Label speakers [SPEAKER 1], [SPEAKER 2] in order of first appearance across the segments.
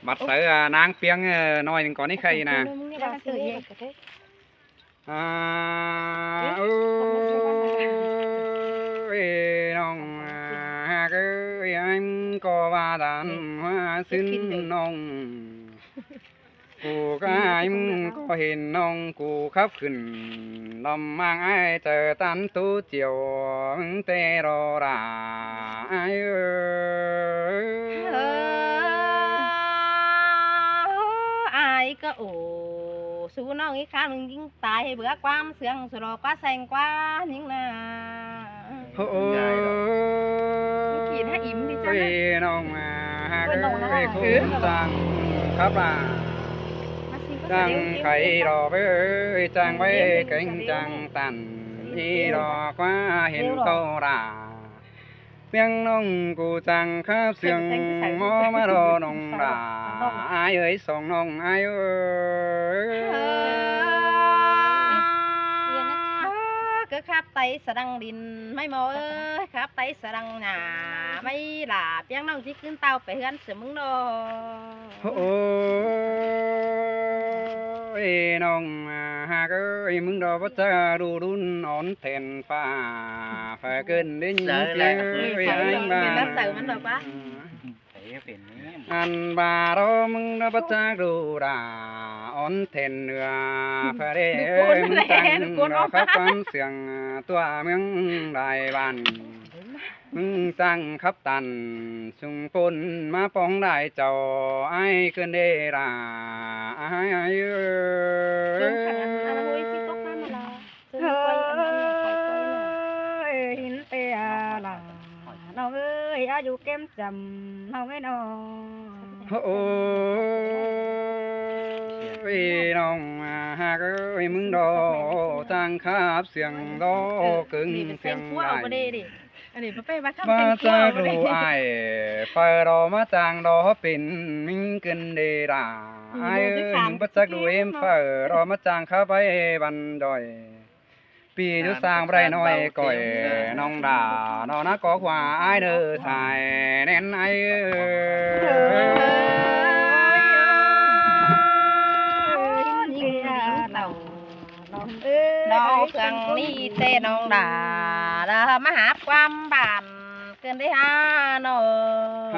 [SPEAKER 1] บัดใส่นางเปียงน้อยหนึ่งก่อนนี่ใครนะโอ้ยน้องเอ้ยอันก็ว่าดันว่าซึ้งน้องกูก็ไอ้มึงก็เห็นน้องกูขับขึ้นลำมังไอ้เจอตันตู้เจียวมึงเตรอราไอ้
[SPEAKER 2] ไอ้ก็โอ้สู้น้องอีกครั้งหนึ่งยิ่งตายให้เบื่อความเสื่องสุดอกว่าแสงกว่ายิ่งน่ะ
[SPEAKER 1] โอ้
[SPEAKER 2] ขีดให้อิ่มดิจ้า
[SPEAKER 1] น้องมาก็คุ้มจังครับล่ะจังไข่รอไปจังไว้เก่งจังตันที่รอกว่าเห็นโตราเพียงน้องกูจังครับเสียงมอมารอน้องราไอ้เอ้ยส่งน้องไอ้เอ้
[SPEAKER 2] ก็ขับไตสะดังดินไม่มอเอ้ยขับไตสะดังหนาไม่หลาเพียงน้องที่ขึ้นเตาไปเฮือนเสือมึงโด
[SPEAKER 1] โอ้ยน้องหากเอ้ยมึงรอพระเจ้าดูรุ่นอ่อนแทนฟ้าฝ่าเกินได้ยินเสียงไอ้บ้านอันบารอมึงรอพระเจ้าดูราอ่อนแทนเนื้อฝ่าเด้มึงตั้งรอขับความเสียงตัวเมืองได้บ้านมึงจังขับตันสุงปนมาป้องได้เจ้าไอ้เกินเดราไอ้เอ้หินเตียล่ะน้องเอ้ยอายุเก็มจำน้องไม่นอโอ้ยน้องหากเอ้ยมึงดอจังขับเสียงดอกึ่งเสียงได้มาจากดูไอ้ไฟรอมาจางรอเป็นมิ่งกันเดราไอ้มึงมาจากดูเอ็มไฟรอมาจางข้าไปบันดอยปีดูสร้างไรน้อยก่อยน้องด่านอนักก็กว่าไอ้เด้อสายแน่นไอ้น้องเกิงนี่เต้น้องด่าละมาหาความบานเกินได้ฮะน้อง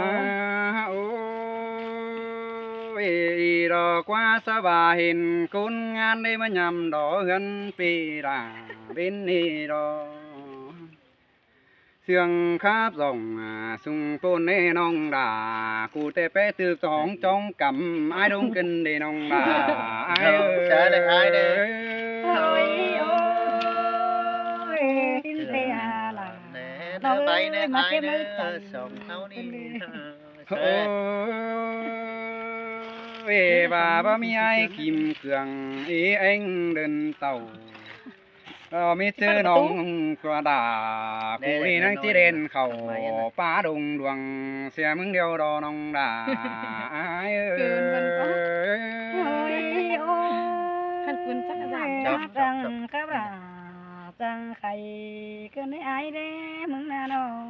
[SPEAKER 1] โอ้ยรอกว่าสบายเห็นคนงานได้มายำดอกเงินปีราเป็นนี่ดอเสียงคาบส่งสุงปนให้น้องด่ากูแต่ไปตือสองจ้องกำไอ้ดงกันได้น้องด่าไอ้เด้อไอ้เด้อโอ้ยทิ้งเตียล่ะน้องเอ้ยมาเก็บมือส่งเท่านี้โอ้ยbà mi ai kìm cường ý anh đơn tàu mi chữ nong qua đà cụ đi năng chỉ đen khẩu phá đùng đuồng xe mưng đeo đò nong đà ai ơi
[SPEAKER 2] ขันคุณจักรจังกับราจังใครเกินได้ไอ้เด้มึงน่ะน้อง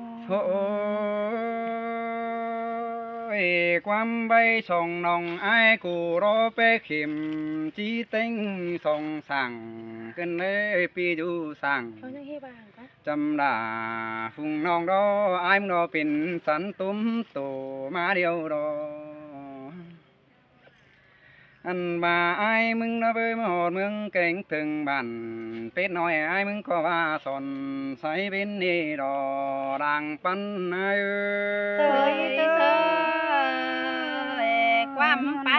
[SPEAKER 1] ความใบส่งน้องไอ้กูรอไปเข็มจีเต็งส่งสั่งกันเลยปีดูสั่งจำดาฟุงน้องรอไอ้มึงรอเป็นสันตุ้มโตมาเดียวรออันบ่าไอ้มึงนะเบยมาหอดเมืองเก่งถึงบ้านเป็ดน้อยไอ้มึงก็ว่าสอนใส่เป็นนี่ดอดังปันไอ้
[SPEAKER 2] เอ้ยความไป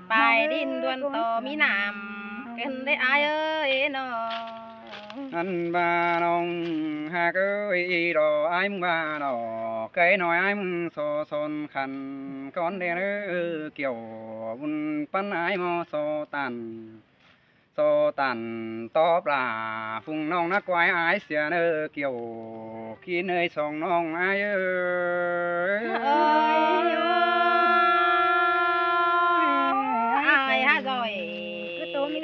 [SPEAKER 2] ไปดินดวนโตมีน้ำกันได้ไอ้เอ้ยน้อง
[SPEAKER 1] อันบ่าน้องหากเอ้ยดอไอ้มึงบ่าดอไก่น้อยไอ้มึงโซซนขันก้อนเด้อเกี่ยวบุญปันไอ้มอโซตันตอบลาฟุงน้องนักไว้ไอ้เสียเนอเกี่ยวกินเนยส่งน้องไอ้เอ้ย
[SPEAKER 2] ไอ้ฮะจอย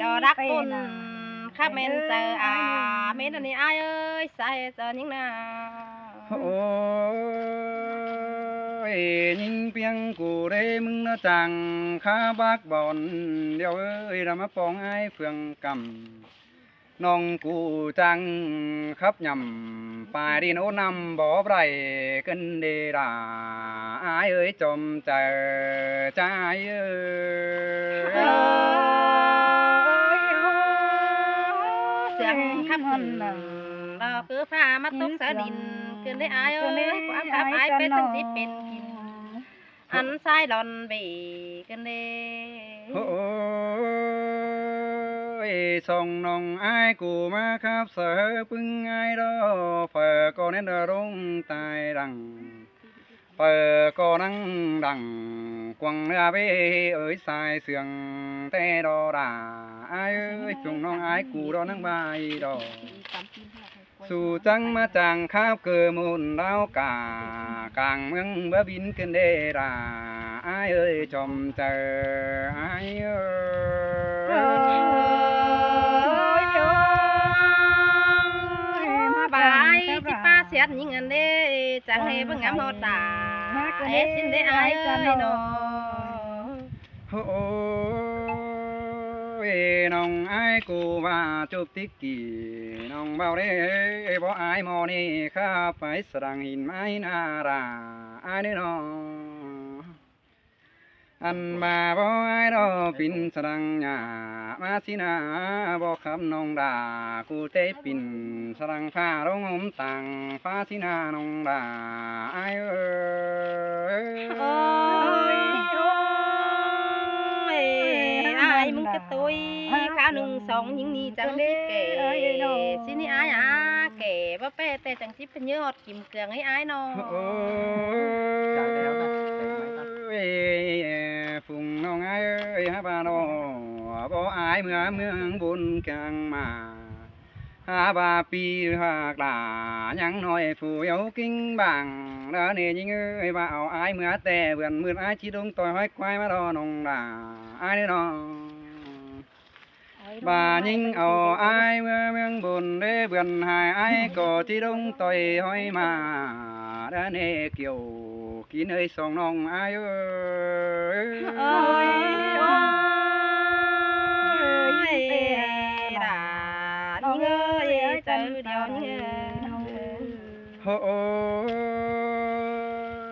[SPEAKER 2] ดอรักตุนข้าเมนเจอเมนอันนี้ไอ้เอ้ยใส่เจอยิ่งน่ะโอ้ย
[SPEAKER 1] nhìn piang cụ đây mừng nó chàng khá bác bọn điều ơi là má bóng ai phường cầm nong cụ chàng khắp nhầm phải đi nấu năm bỏ bày cân đi đà ai ơi chồng chờ trai ơi
[SPEAKER 2] chẳng khắp hồn đó cứ pha mắt tóc xa đình cứ lấy ai ơi quá khắp ai bên thân chỉ bên kín ăn sai đòn về cân đê
[SPEAKER 1] ôi song nong ai cụ mà khắp sở bưng ai đó phở có nên đờ rung tai đằng phở có năng đằng quăng ra bê ơi sai sườn tê đo đà ai ơi chung nong ai cụ đó năng bài đó su trắng mà chàng khắp cờ môn đau cả càng mương bờ bin kinh đê ra ai ơi chòm chờ ai ơi
[SPEAKER 2] mà bà ai chỉ pa xét những ngân đê chẳng hề bằng ngắm một đà ế xin đê ai ơi nó
[SPEAKER 1] ôi nong ai cô và chụp tích kỳ nong bao đê bỏ ai mò ni khá phải sẵn hình mai na ra ai nữa nó anh bà bỏ ai đó pin sẵn nhà mà xin à bỏ khắp nong đà cụ tế pin sẵn pha rong ôm tàng pha xin à nong đà ai ơi
[SPEAKER 2] ai mừng cái tôi khá nung sống những ni chẳng kể xin đi ai à kể bắp bê tê chẳng chỉ phải nhớ hot kìm cường ấy ai nó
[SPEAKER 1] phùng nong ai ơi ha ba nó bỏ ai mưa mương buồn càng mà ha ba pi hoặc là nhắn nói phù yếu kinh bằng đó nè những ơi bảo ai mưa tè vườn mưa ai chỉ đúng tôi hỏi quay mà đó nong là ai nữa nó bà nhìn ai mưa mương buồn để vườn hai ai có chỉ đúng tôi hỏi mà đó nè kiểu kín ơi song nong ai ơi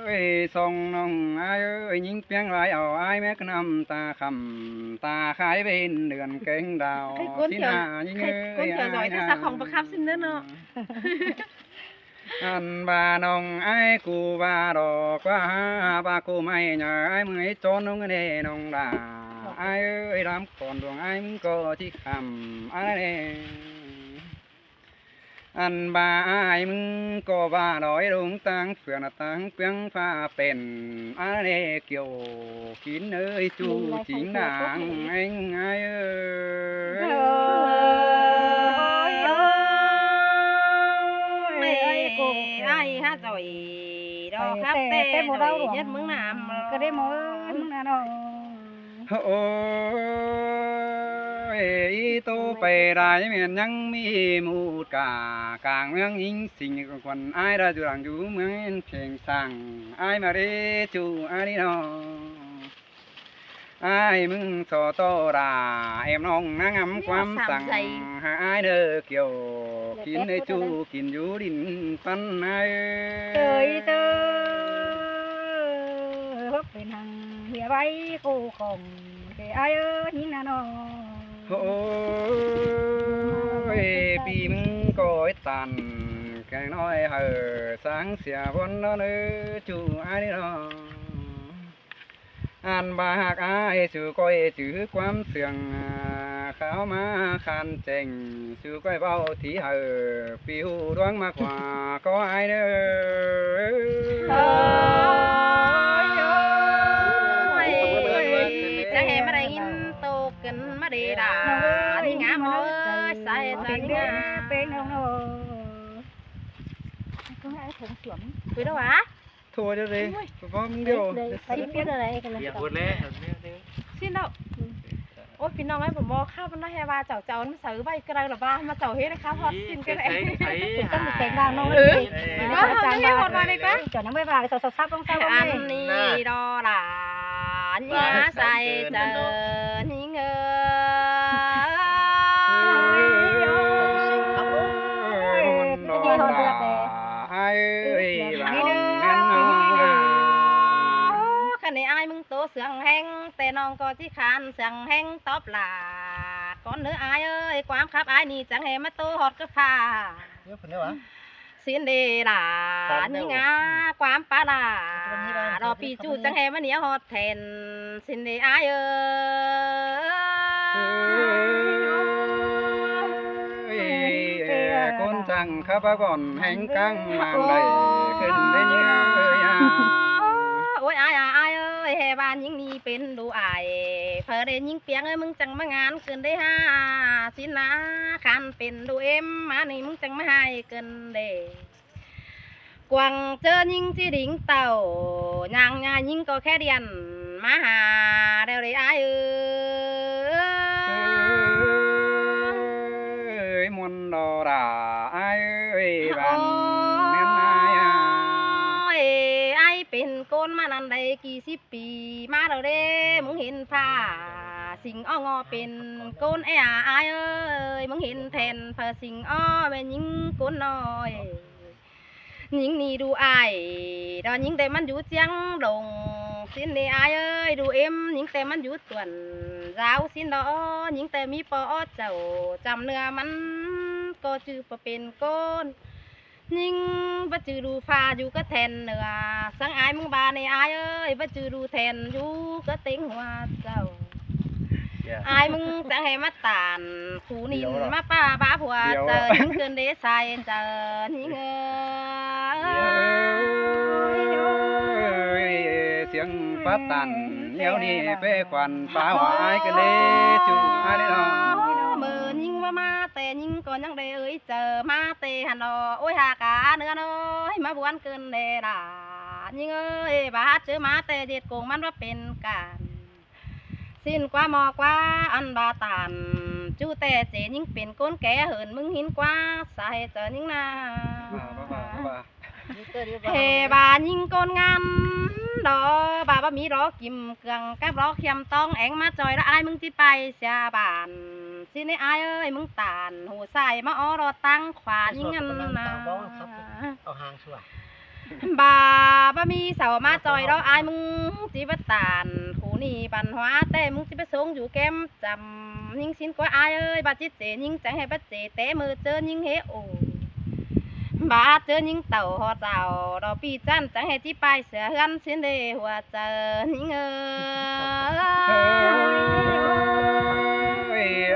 [SPEAKER 1] ôi song nong ai ơi những tiếng lại ai mấy cái năm ta khầm ta khai bên đường kênh đào xin hà những
[SPEAKER 2] ơi giỏi thế sao không bật khắp xin nữa nó
[SPEAKER 1] anh bà nong ai cụ bà đò qua bà cô mày nhờ ai mới cho nong cái nong đà ai ơi đám còn đường ai có chỉ khầm ai đây anh bà ai mừng có bà đói đúng tăng phượng là tăng tiếng pha bền ai đây kiểu kín ơi chú chính đảng anh ai ơi
[SPEAKER 2] ai hát rồi đó khắp tê rồi nhất mừng làm cái đấy mỗi mừng nào đâu
[SPEAKER 1] ôi tô bề đại miền nhăng mi một cả càng miếng in sinh còn ai ra chú làng chú miếng thiền sang ai mà đi chú ai đi nó ai mừng so to đà em nong nắng ấm quắm sang ai đơ kiểu kín nơi chú kín chú đình phân ai
[SPEAKER 2] trời hấp bên hàng địa bay cô còn cái ai ơi nhìn nào nó
[SPEAKER 1] ôi bị mừng coi tàn cái nói hờ sáng xỉa vốn nó nữa chú ai đi nó anh bạc ai chú coi chữ quám sườn kháo má khan chênh chú coi bao thí hờ phiêu đoán mà quả có ai nữa
[SPEAKER 2] chẳng hề mà đây in tô kính mà đi đà đi ngã mơ sai ra đi ngã quý đâu á
[SPEAKER 1] thua cho đi có điều
[SPEAKER 2] xin biết ở đây
[SPEAKER 3] vượt lên
[SPEAKER 2] xin đâu อ้ยพี่น้องไอ้ผมบอกข้าวมันน่าแฮว่าเจ้ามันซื้อใบกระไรหรอบ้ามาเจ้าเฮ็ดนะคะพอกินกันเลย
[SPEAKER 3] ต้องมีเสียงดังน้อง
[SPEAKER 2] ว่าทำให้หมดมาเลยปะ
[SPEAKER 3] เจ้านั่งไม่ว่าสาวๆต้องเศร้า
[SPEAKER 2] อันนี้ดอหลานยาใส่เจอนี่เงคันนี้ไอ้มึงโตเสียงแห้งแต่น้องก็ที่คานเสียงแห้งตอบหลาก่อนเนื้อไอ้เอ้ยความครับไอ้นี่จังแห่มาโตฮอดก็พาสินเดล่ะนี่งาความปลาล่ะรอปีจูจังแห่มาเหนียวฮอดแทนสินเดไอ้เอ้
[SPEAKER 1] ยคนจังข้าพก่อนแห่งกังมางได้ขึ้นได้เยอะ
[SPEAKER 2] โอ้ยไอ้เอ้ยแห่บ้านยิงนี่เป็นดูไอ้เพอได้ยิงเปียงเอ้ยมึงจังมางานเกินได้ห้าสินนะคันเป็นดูเอ็มมานี่มึงจังมาให้เกินเด้กวางเจอยิงจีดิ่งเต่ายางยายิงก็แค่เดียนมาหาเดี๋ยวได้ไอ้
[SPEAKER 1] มนดอราไอ้บ้านเนื้อนา
[SPEAKER 2] ไอ้เป็นโกนมานันได้กี่สิบปีมาเราเด้มึงเห็นผ้าสิงอ้องอเป็นโกนไอ้เอ้ยมึงเห็นแทนผ้าสิงอ้อเป็นยิงโกนน้อยยิงนี่ดูไอ้ดอนยิงแต่มันอยู่เจียงดงสินนี่ไอ้เอ้ยดูเอ็มยิงแต่มันอยู่ส่วนราวสินดอยิงแต่มีปอเจ้าจำเนื้อมันก็ชื่อเป็นโกนยิงบ่จือดูฟ้าอยู่ก็แทนเนื้อสังไอ้มึงบาในไอ้เอ้ยบ่จือดูแทนอยู่ก็เต็งหัวเจ้าไอ้มึงจะให้มาตานผู้นินมาป้าบ้าผัวเจอยิงเกินเดชายเจอยิง
[SPEAKER 1] เสียงปัดตันเดี๋ยวนี้ไปควันป้าหวายกันเลยจูอะไรเนาะ
[SPEAKER 2] มือยิงมาแต่ยิงก่อนยังได้เอ้ยเจอมาเตหันดอโอ้ยหากาเนื้อน้อยมาบวนเกินเดล่ะยิงเอ้ยบาดเจอมาแต่เด็ดโกงมันว่าเป็นการสิ้นกว่าหมอกว่าอันบาตานจูแต่เจยิงเป็นก้นแก่เหินมึงหินกว่าสาเหตุเจอยิงนาเฮบายิงก้นงามดอบาบมีรอกิมเกลืองกับรอเขียมต้องแองมาจอยแล้วไอ้มึงที่ไปเสียบานสิในไอ้เอ้ยมึงตานหูใส่มาอ้อรอตั้งขวายิงกันนะ
[SPEAKER 3] เอาหางชัว
[SPEAKER 2] บาบมีเสามาจอยแล้วไอ้มึงจีบตานหูนี่ปันหัวแต่มึงจีบสงอยู่แก้มจำยิงสินกว่าไอ้เอ้ยบาจิตเจยิงจังให้บาเจแต่มือเจอยิงเฮโอบาเจอยิงเต่าหัวเจ้าดอกปีจันจังให้ที่ไปเสือเฮือนสินเดหัวเจอยิง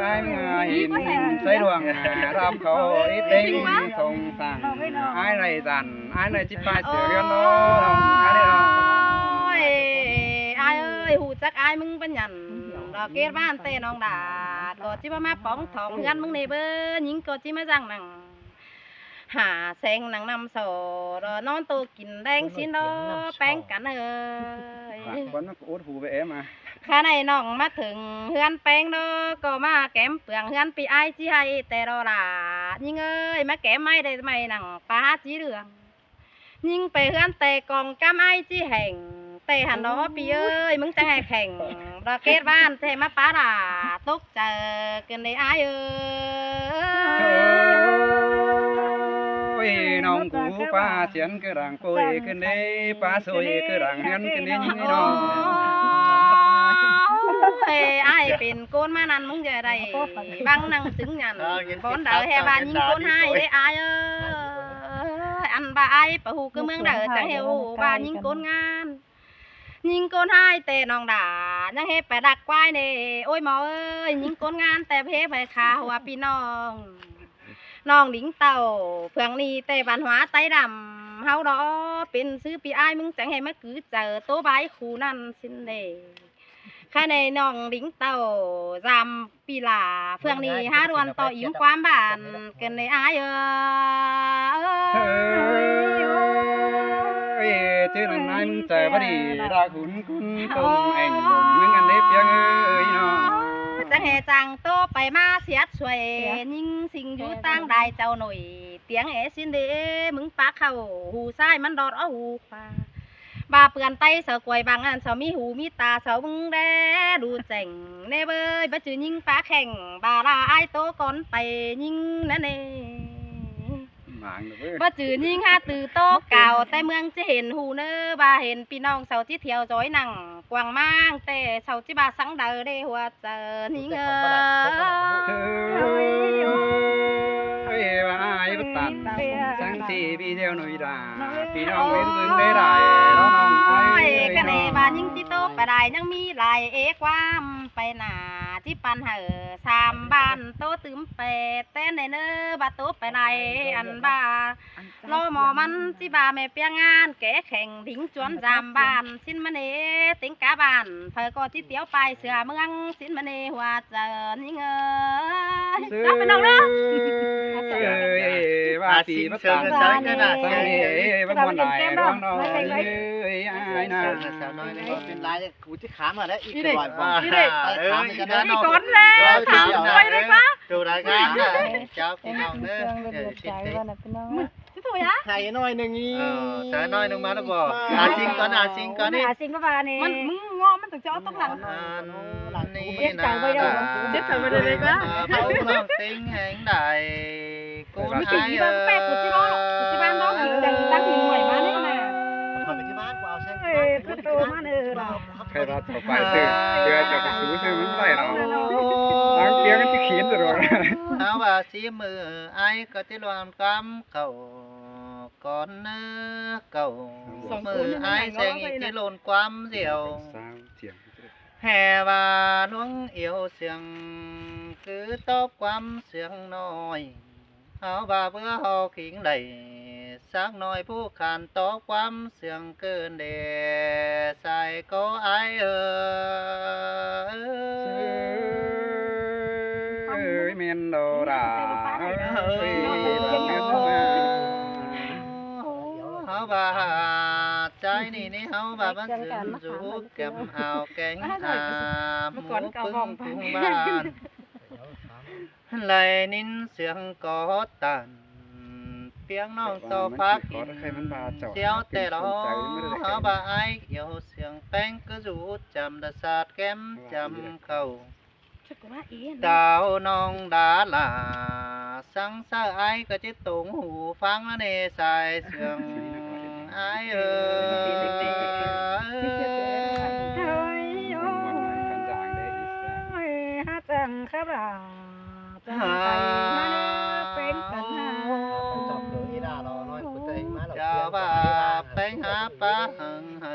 [SPEAKER 1] ไอ้เมื่อหินใส่ดวงรับเขาอีเต็งทรงสั่งไอ้ไรจันไอ้ไรจิไปเสือเฮือนน้องไอ้เนาะ
[SPEAKER 2] ไอ้เอ้ยหูจักไอ้มึงเป็นยันดอกเกศบ้านเตน้องดาก็จิมาป้องทองเฮือนมึงในเบอร์ยิงก็จิมาจังนังหาแสงนางนำโซรอนอนตัวกินแดงสินดอแป้งกันเอ้ย
[SPEAKER 1] คนมันอุดหูไปเอ็ม
[SPEAKER 2] ข้าในน้องมาถึงเฮือนแป้งดอก็มาแก้มเปลืองเฮือนปีไอจีให้แต่รอล่ะยิงเอ้ยมาแก้มไม่ได้ไม่หนังปลาจีเรืองยิงไปเฮือนแต่กองกำไอจีแห่งแต่หันดอปีเอ้ยมึงจะให้แข่งดอกเกศบ้านเทมาปลาด่าตกเจอเกินในไอเอ้
[SPEAKER 1] ยน้องกูป้าเสียนกระรังปุยขึ้นได้ป้าสวยกระรังเงินขึ้นได้ยิงน้อง
[SPEAKER 2] ไอ้เป็นโกนมานั่นมึงจะได้บางนั่งถึงยันคนเดาแห่บ้านยิงโกนให้ได้ไอ้อันบ้าไอ้ปะหูก็เมืองเดาจังเหี่ยวบ้านยิงโกนงานยิงโกนให้แต่น้องด่ายังเฮ็ดไปดักควายเน่โอ้ยหมอเอ้ยยิงโกนงานแต่เพไปขาหัวพี่น้องน้องดิ้งเต่าเพื่องนี้แต่บ้านหัวไตดำเฮาดอเป็นซื้อปีไอ้มึงจังให้มาคือเจอโตใบคู่นั่นสินเดข้าในน้องดิ้งเต่าจำปีลาเพื่องนี้หารวนต่ออิ่มความบ้านกันในไอ้
[SPEAKER 1] ชื่อนั่นนายมึงเจอพอดีดาขุนคุณตรงเองมึงอันเด็บยังเนาะ
[SPEAKER 2] แต่ จังแห่จังโตไปมาเสียดสวยยิงสิ่งอยู่ตั้งได้เจ้าหน่อยเตียงแอสินเดมึงปากเข้าหูซ้ายมันดอดเอาหูขวาบาเปื่อนไตเสากวยบางอันเสามีหูมีตาเสามึงแดดูเจ๋งเนเบยบ่จือยิงปากแข่งบาลาไอายโตก่อนไปยิงนั่นเอง
[SPEAKER 1] หมางเด้อ
[SPEAKER 2] บ่จือยิงหาตือโตเก่าแต่เมืองจะเห็นหูเนอบาเห็นพี่น้องเสาที่เที่ยวจอยหนังกวางมางแต่เสาที่บาสังเดอได้หัวเจอนี่เงอ
[SPEAKER 1] เอ้ยว่าอ้ายบ่ตันสังสีพี่เดียวหนุ่ยดาพี่น้องเว้นเบิ่งได้ได้แล้วน้องอ้าย
[SPEAKER 2] โอ้ย
[SPEAKER 1] เอ้ย
[SPEAKER 2] กะเน
[SPEAKER 1] น้อง
[SPEAKER 2] บายิงที่โตไปได้ยังมีหลายเอความไปหน้าที่ปันเหอสามบ้านโตตึมเปแต่ในเนอบาโตไปไหนอันบาโลหมอมันที่บาแม่เปียงงานแก่แข่งทิ้งจวนจามบ้านสินมะเนติงกาบ้านเพอก็ที่เตียวไปเสือเมืองสินมะเนหัวเจอนี่เงยจับไปน้องเนาะ
[SPEAKER 1] เอ้ยว่าตีบ่ตันสังนี่เอ้ยบ่ม่วนได้น้องน้องเอ้ยอ้ายนะ
[SPEAKER 3] สาวน้อยนี่ก็เป็นลายกูจะขามมาแล้วอีกตลอด
[SPEAKER 2] นี่เด็ก
[SPEAKER 3] ขามกันนะ
[SPEAKER 2] นี่ก้อนแล้วถามไปเลยปะ
[SPEAKER 3] ดูรายการนะเจ้าพี่น้องเด้อ
[SPEAKER 2] ที่ถูกยะ
[SPEAKER 3] ไข่น้อยนึงนี่สาวน้อยนึงมาแล้วบ่อาซิงก่อนนี่
[SPEAKER 2] หาสิ่งบ้านี่มันมึงงอมันถึงจะเอาต้องหลัง
[SPEAKER 3] นี่
[SPEAKER 2] เจ็บใจไปเลยเจ็บใจไปเลยปะ
[SPEAKER 3] เขาน้องติงแหงได้กู
[SPEAKER 2] กู
[SPEAKER 3] ไอ้
[SPEAKER 2] จีบบ้านแป๊กกูจีบ้านกูจีบ้านน้องหินดังตั้งหินหน่วยมาเนี่ยนะ
[SPEAKER 3] เขาไปที่บ้านกูเอาใช่ไหม
[SPEAKER 2] ประตูมาเนอเรา
[SPEAKER 1] ใครว่าจะไปซื้อเดี๋ยวจะไปซื้อมันบ่ได้เนาะทางเปียกันสิขีดตลอด
[SPEAKER 3] เอาว่าสีมือไอ้ก็ที่รวมกำเก่าก่อนเนื้อเก่ามือไอ้แสงอีกที่โลนความเสียว
[SPEAKER 1] สาวเสียง
[SPEAKER 3] แห่ว่าน้องเอียวเสียงคือตอบความเสียงน้อยเอาว่าเพื่อเฮาขิงได้สักหน่อยผู้ขานตอบความเสียงเกินเดใส่ก็ไอ
[SPEAKER 1] เอ้ยเมนโดราเอ้ย
[SPEAKER 3] เฮาว่าใจนี่เฮาว่ามันสึนจูบแก้มเอาแกงอาหมูปึ้งพุงบ้านไหลนินเสียงกอดตันเปียงน้องต่อพักหินเสียวแต่เราเฮาว่าไอเหี่ยวเสียงแป้งก็จูดจำดาสาดแก้มจำเข้าดาวน้องดาลาสังสะไอก็จะตรงหูฟังเนสายเสียงไอ
[SPEAKER 2] ฮัจังครับเราจังไปมาเป็นกันหา
[SPEAKER 3] เจ้าว่าไปหาปลาหังเห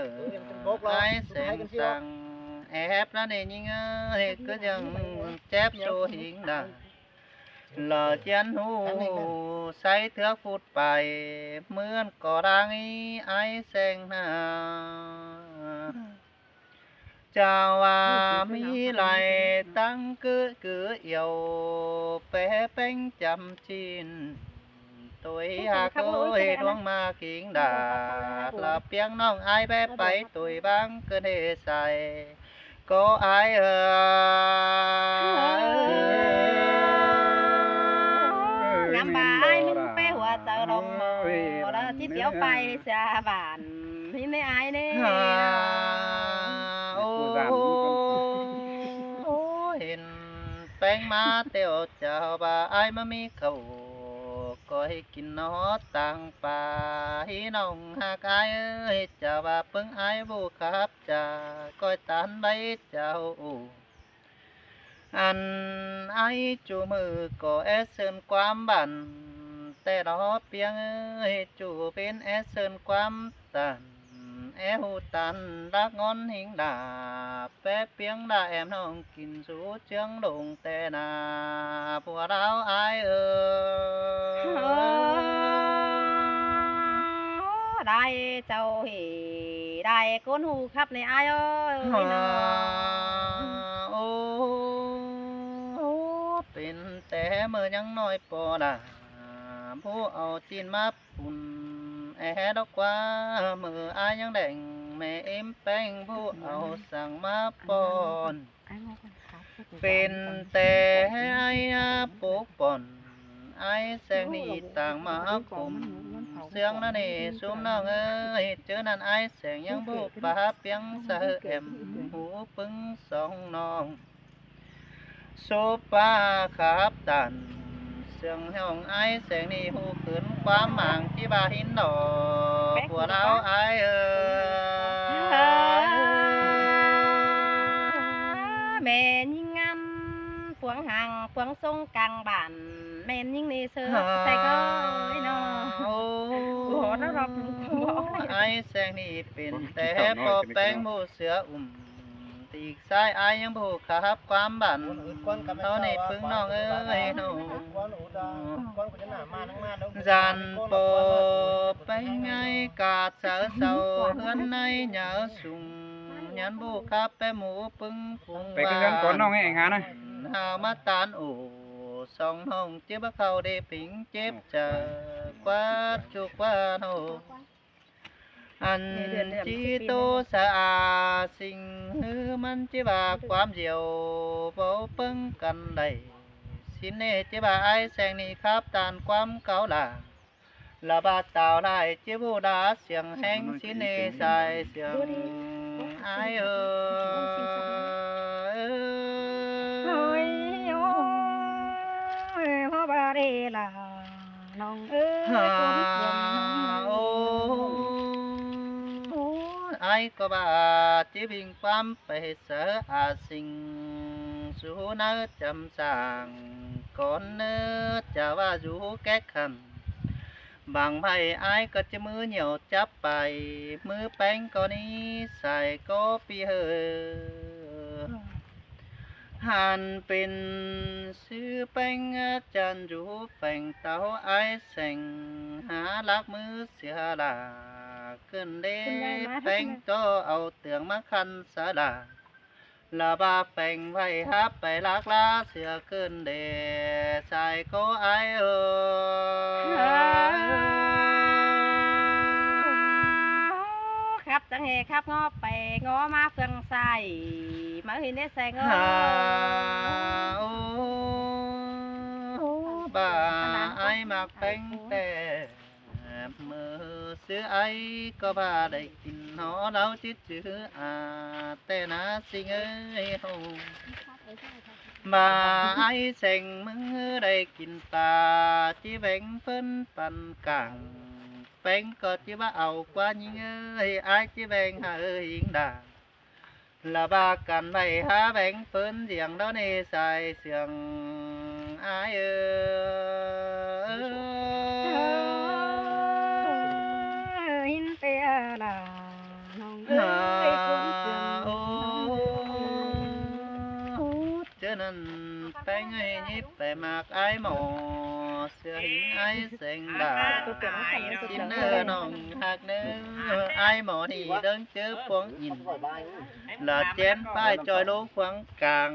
[SPEAKER 3] อไอเสียงสั่งแอบแล้วนี่ยิงเอ้ยก็ยังเจ็บโซหิงดาหล่อเจียนหูใส่เถือกฟุดไปเหมือนก่อรังไอแสงหน้าเจ้าว่ามีไหลตั้งคือเอี่ยวเป๊ะเป็นจำจีนตัวหากโอ้ยดวงมาขิงดาดลาเปียงน้องไอแป๊ไปตัวบางเกินเฮใส่ก็ไอ
[SPEAKER 2] น้ำบายมึงไปหัวเจอดงเราที่เตียวไปเสียบานที่ไม่อายเนี่ย
[SPEAKER 3] โอ้เห็นแป้งมาเตียวเจ้าบ่าไอมามีเขาก็ให้กินนอต่างป่าให้น้องหากไอเอ้ยเจ้าบ่าเพิ่งไอบุครับจ่าก้อยตันใบเจ้าอันไอจูมือก็เอเซินความบันแต่รอเปียงเอ้ยจูเป็นเอเซินความตันเอหูตันรักงอนหิงดาแป๊เปียงดาแอมน้องกินสูเจียงลงแต่นาผัวเราไอเอ
[SPEAKER 2] ได้เจ้าเหได้ก้นหูครับในอายเอ้ย
[SPEAKER 3] โอ้เป็นแต่เมื่อยังน้อยปอดาผู้เอาจีนมาปุ่นแอดอกว่ามืออายยังแดงแม่เอ็มแป้งผู้เอาสั่งมาปอน เป็นแต่ไอ้ปกป่อนไอ้แสงนี่ต่างมาคมเสียงนั่นนี่ซุมน้องเอ้ยเจอนั่นไอ้แสงยังบุปะเปียงเสอแอมหูปึงสองน้องโซปาขับตันเสียงห้องไอ้แสงนี่หูขืนความหมางที่บาหินดอกหัวเราไอ้เอ้ย
[SPEAKER 2] แม่ยิ่งงามพวงห่างพวงทรงกลางบ้านแม่ยิ่งนี่เสือใส่ก็ไอ้น้อโอ้โหน่ารัก
[SPEAKER 3] ไอ้แสงนี่เป็นแต่พอแป้งหมูเสือตีกซ้ายไอ้ยังผูกขับความบันเท่านี้พึ่งน้องเอ้ยน้องจันโปไปไงกาดเสือเสาเฮือนในเหยาสุงยันบุขับไปหมูปึ้งพุง
[SPEAKER 1] ไปกันเรื่องก่อนน้องให้หานะ
[SPEAKER 3] หามาตานอู่สองห้องเจ็บเข้าได้ผิงเจ็บเจอกวาดจุกว่าโนอันจีโตสะอาสิ่งฮือมันจิบาความเดียวเบาเปิ้งกันได้สินเนจิบาไอแสงนี้ครับตานความเก่าหลาละบาดตาวได้จิบูดาเสียงแห้งสินเนใส่เสียงไอเอ้ย
[SPEAKER 2] พ่อบาเรล่ะน้องเอ้ย
[SPEAKER 3] ฮาโอ้ไอ้ก็บาจีบิงความไปเสออาสิงสูนจำสางก่อนเนื้อจะว่าอยู่แก้ขันบางไพ่ไอ้ก็จะมือเหนียวจับไปมือแป้งก็นี้ใส่ก็ปีเฮอหันเป็นซื้อแป้งจันอยู่แฝงเต้าไอ้แสงหาลักมือเสียลาขึ้นเด้แป้งก็เอาเตืองมาคันสะดาลาบาแฝงไว้ฮับไปลักลาเสือขึ้นเด้ใส่ก็ไอ้
[SPEAKER 2] ครับจังเฮครับงอไปงอมาเฟืองใส่มาเห็นได้ใส่งอ
[SPEAKER 3] โอ้บ่าไอ้มักแป้งแต่มือซื้อไอ้ก็บ่าได้กินหอเราจิตจือแต่นาสิเอ้ยโหบ่าไอ้เสงมือได้กินปลาจีแบ่งเพิ่นปันกังแป้งก็จีว่าเอากว่ายิงเอ้ยไอ้จีแบ่งหาหิงด่าละบากันไปหาแบ่งเพิ่นเสียงแล้วในใส่เสียงอาย
[SPEAKER 2] หินเปียล่ะน้องเอ้ยคนเสียง
[SPEAKER 3] เจอนั่นแป้งไอ้ยิบไปมากไอ้หมอเสือหิงไอ้เสียงด่าสินเนอน้องหักเนื้อไอ้หมอนี่เดินเจอพวงหินละเจนป้ายจอยลูกขวางกลาง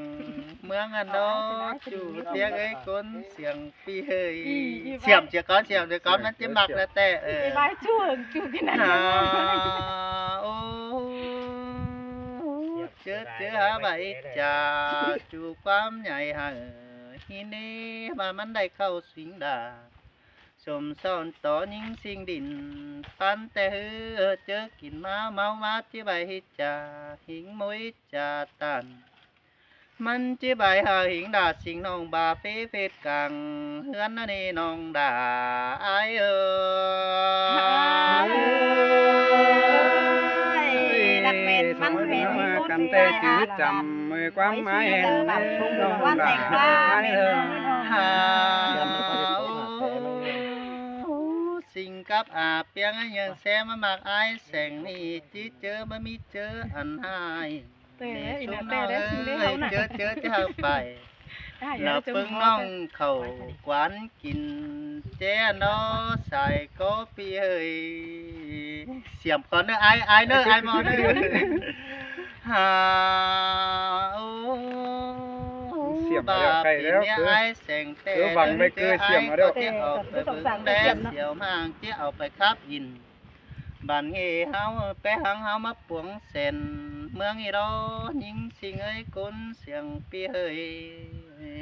[SPEAKER 3] เมืองอันดอจู่เสียงไอ้คนเสียงปีเฮยเสียมเจียก้อนเสียมเจียก้อนนั้นจะมักแล้วแต่
[SPEAKER 2] ไปบ้านช่วงจุกกันนะ
[SPEAKER 3] โอ้เจอหาใบจ่าจูความใหญ่หาฮินนี้มามันได้เข้าสิงดาสมซ่อนต่อยิงสิ่งดินปันแต่เจอกินมาเมามาที่ใบจ่าหิงมวยจ่าตันมันที่ใบหาหิงดาสิ่งน้องบาเฟดกลางเฮือนนั่นนี่น้องดาไอ
[SPEAKER 2] รักเป็นมันเป็น
[SPEAKER 1] กันแต่จืดจำมือความหมายเห็นน้องด่า
[SPEAKER 3] หาสิ่งกับอาเปียงยังแซมมากไอแสงนี่จีเจอมามีเจออันหายเจอจะไปเราเพิ่งน้องเขากวนกินเจ้าน้อใส่ก็ปีเฮ้ยเสียมก่อนเนอะไอเนอะไอมอเนอะฮาโอ้
[SPEAKER 1] เสียมมาแล้วใครแล้วคือบังไม่คือเสียมมาแล้ว
[SPEAKER 3] เจ้าเอาไปเบิ่งแดดเสียวห่างเจ้าเอาไปคับยินบันเฮเฮาไปหังเฮามาปวงเส้น เมืองอีรอยิงสิงเอ้ยคนเสียงปีเฮ้ย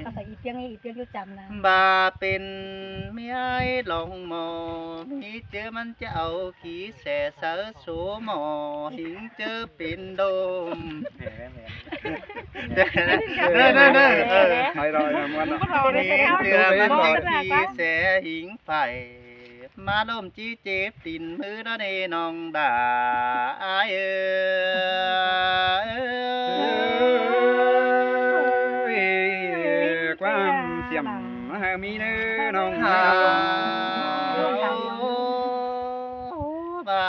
[SPEAKER 2] ภาษาอีเปียงรู้จำนะ
[SPEAKER 3] บาเป็นเมียหลงหมอมีเจอมันจะเอาขี้แสเสือสูหมอหิงเจอเป็นโดมเด้อ
[SPEAKER 1] ไทยเรามัน
[SPEAKER 3] หิงเจอมันจะขี้แสหิงไฟมาล้มจี้เจ็บตินมือนั่นเองน้องด่าอาย
[SPEAKER 1] ความเสียมมีเนื้อน้อง
[SPEAKER 3] หาบ่า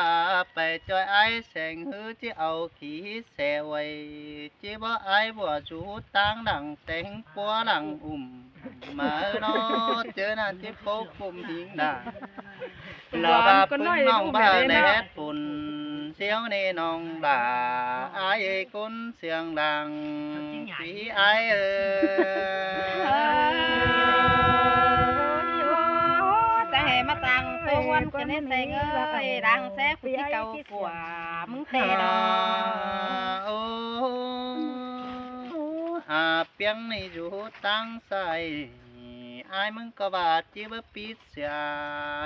[SPEAKER 3] ไปจอยไอ้แสงหือที่เอาขี้แสไว้จีบ่ไอ้บ่จูตั้งดังแต่งปัวหลังมาเนาะเจอนั่นที่พบปุ่มหิงด่าลาบาปุ่นน้องบ้าแดดปุ่นเสียวในน้องด่าไอ้คนเสียงดังปีไอ้
[SPEAKER 2] จะให้มาตังตัววันกันได้ใส่เงยดังแซ่บที่เก่ากว่ามึงเตะดอ
[SPEAKER 3] โอ้อาเปียงในอยู่ตั้งใส่ไอ้มึงก็บาดจีบปิดเสีย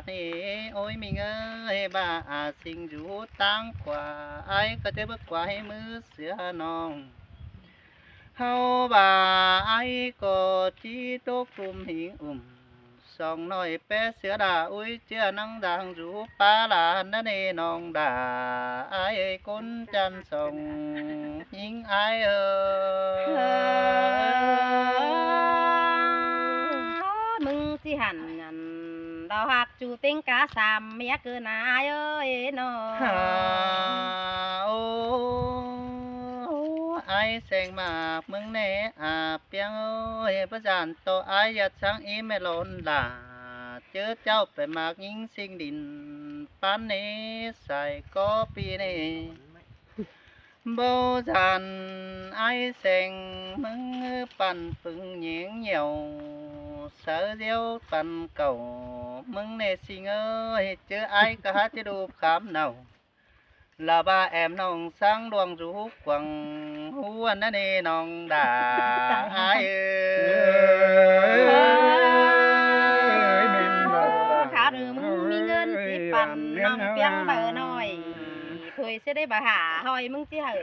[SPEAKER 3] นี่โอ้ยมีเงยบ้าอาสิงอยู่ตั้งกว่าไอ้ก็จะเบิกกว่าให้มือเสียน้องเฮาบ่าไอ้ก็จีตกกลุ่มหิงสองน้อยแปะเสือด่าอุ้ยเจ้านังดังอยู่ปลาหลานนั่นเอน้องด่าไอ้คนจันส่งหิงไอ้
[SPEAKER 2] มึงสิหันงันดาวหักจูติงกาสามเมียเกินนายเอ้ยน้อ
[SPEAKER 3] โอ้ไอ้แสงมากมึงแน่อาเปียงเอ้ยประจานโตไอ้ยัดช่างอีไม่ล้นด่าเจอเจ้าไปมากยิงสิ่งดินปานนี้ใส่ก็ปีนี้โบจันไอ้แสงมึงปั่นปึงเหยียงเหี่ยวเสือเดียวปั่นเก่ามึงในสิ่งเอ้ยเจอไอ้ก็หาจะดูขามเนาลาบาแอมน้องสังดวงรูกวังหัวนั่นเอน้องด่าไอ้
[SPEAKER 2] ขาหรือมึงมีเงินสิปั่นน้องเปียงเบอร์หน่อยถอยsẽได้bà hả hoiมึงchỉ hở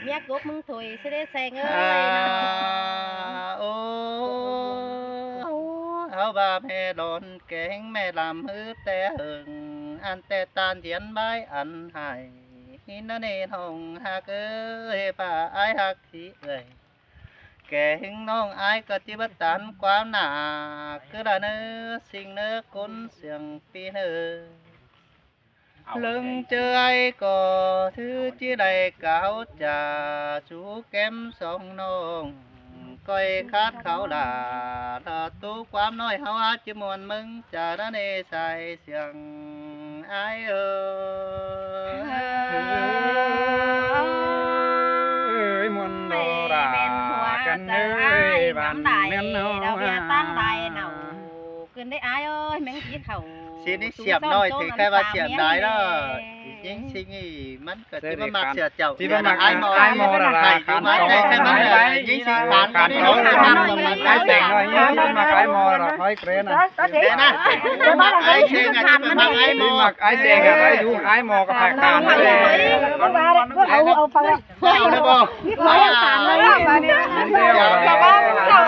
[SPEAKER 2] miếc gốcมึงถอยsẽได้xe ngơi
[SPEAKER 3] ô áo ba mẹ đón kén mẹ làm hư té hừng ăn té tan diễn bái ăn hài nó nên hồng hạc ơi bà ai hạc thị ơi kẻ hình nông ai có chỉ bất tán quá nà cứ là nơ sinh nơ côn xiềng phi nơ lưng chơi có thứ chỉ đầy cáo trà chú kém sông nông coi khát khảo đà tu quám nói hao á chỉ muốn mừng trà đã nê xài xiềng ai
[SPEAKER 1] ơi muốn đồ ra cần ơi bạn men nó
[SPEAKER 2] tăng đài nào cần đấy ai ơi mình chỉ khẩu
[SPEAKER 3] xin đi xiêm nói thì khai ba xiêm đái đó chính xin ý mất cái tí mà mặc xiêm chậu
[SPEAKER 1] chỉ mà ai mò là khán đó
[SPEAKER 3] cái chính xin khán đó
[SPEAKER 1] là cái sèn rồi nhá mà cái mò là phải kén nè
[SPEAKER 3] đấy nè ai sèn là chỉ mà ai mò
[SPEAKER 1] ai sèn là phải du ai mò có phải khán đấy
[SPEAKER 3] เอาได้บ่